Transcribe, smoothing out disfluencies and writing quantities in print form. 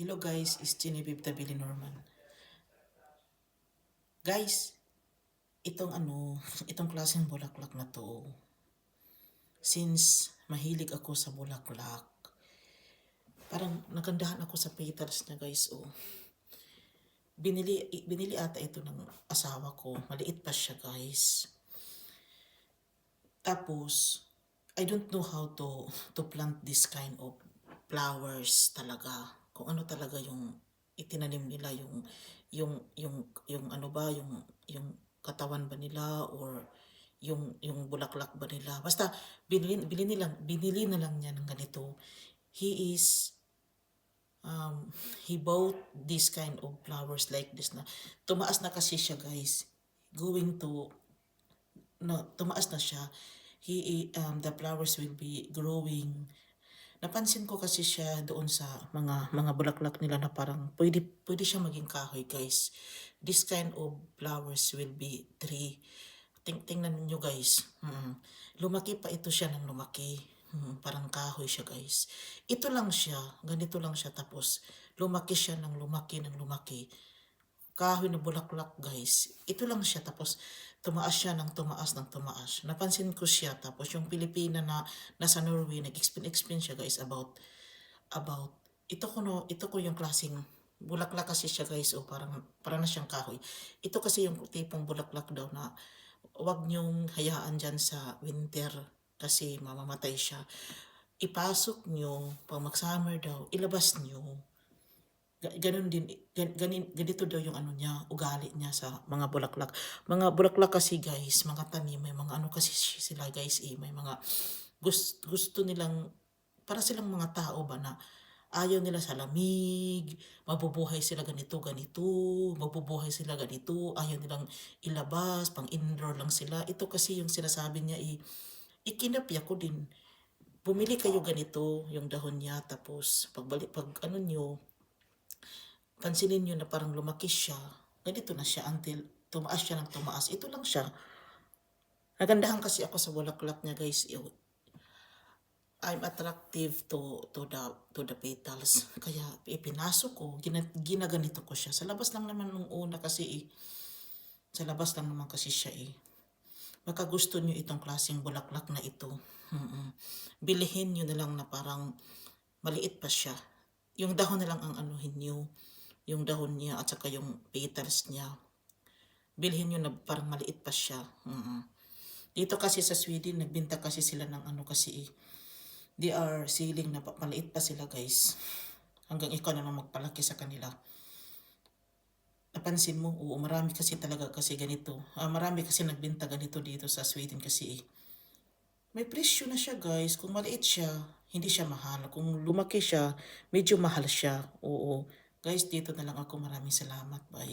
Hello guys, it's Genevieve Tabili Norman. Guys, itong itong klaseng bulaklak na to, since mahilig ako sa bulaklak, parang nagandahan ako sa petals niya guys. Binili ata ito ng asawa ko. Maliit pa siya guys. Tapos, I don't know how to plant this kind of flowers talaga. Kung ano talaga yung itinanim nila, yung ano ba, yung katawan ba nila, or yung bulaklak ba nila. Basta binili na lang niya ng ganito. He bought this kind of flowers like this na tumaas na kasi siya guys. Tumaas na siya. The flowers will be growing. Napansin ko kasi siya doon sa mga bulaklak nila na parang pwede siya maging kahoy guys. This kind of flowers will be tree. Tingnan niyo guys. Lumaki pa ito siya ng lumaki. Parang kahoy siya guys. Ito lang siya. Ganito lang siya. Tapos lumaki siya ng lumaki. Kahoy na bulaklak guys. Ito lang siya. Tapos tumaas siya ng tumaas. Napansin ko siya. Tapos yung Pilipina na nasa Norway, nag-explain siya guys about ito ko yung klaseng bulaklak kasi siya guys. Parang na siyang kahoy. Ito kasi yung tipong bulaklak daw na wag niyong hayaan dyan sa winter kasi mamamatay siya. Ipasok nyo, pag mag-summer daw, ilabas nyo. Ganun din, ganito daw yung niya, ugali niya sa mga bulaklak. Mga bulaklak kasi guys, mga tanim, may mga kasi sila guys may mga gusto nilang, para silang mga tao ba na ayaw nila sa lamig, mabubuhay sila ganito, ayaw nilang ilabas, pang indoor lang sila. Ito kasi yung sinasabi niya, ikinapya ko din. Bumili kayo ganito, yung dahon niya, tapos pag nyo, pansinin nyo na parang lumaki siya, ganito na siya until tumaas siya ng tumaas. Ito lang siya. Nagandahan kasi ako sa bulaklak niya guys. I'm attractive to the petals. Kaya ipinasok ko, ginaganito ko siya. Sa labas lang naman nung una kasi Sa labas lang naman kasi siya Baka gusto nyo itong klaseng bulaklak na ito. Bilihin nyo na lang na parang maliit pa siya. Yung dahon na lang ang anuhin nyo. Yung dahon niya at saka yung petals niya. Bilhin nyo na parang maliit pa siya. Dito kasi sa Sweden, nagbinta kasi sila ng kasi they are selling na maliit pa sila guys. Hanggang ikaw na lang magpalaki sa kanila. Napansin mo, marami kasi talaga kasi ganito. Marami kasi nagbinta ganito dito sa Sweden kasi may presyo na siya guys. Kung maliit siya, hindi siya mahal. Kung lumaki siya, medyo mahal siya. Oo. Guys, dito na lang ako. Maraming salamat. Bye.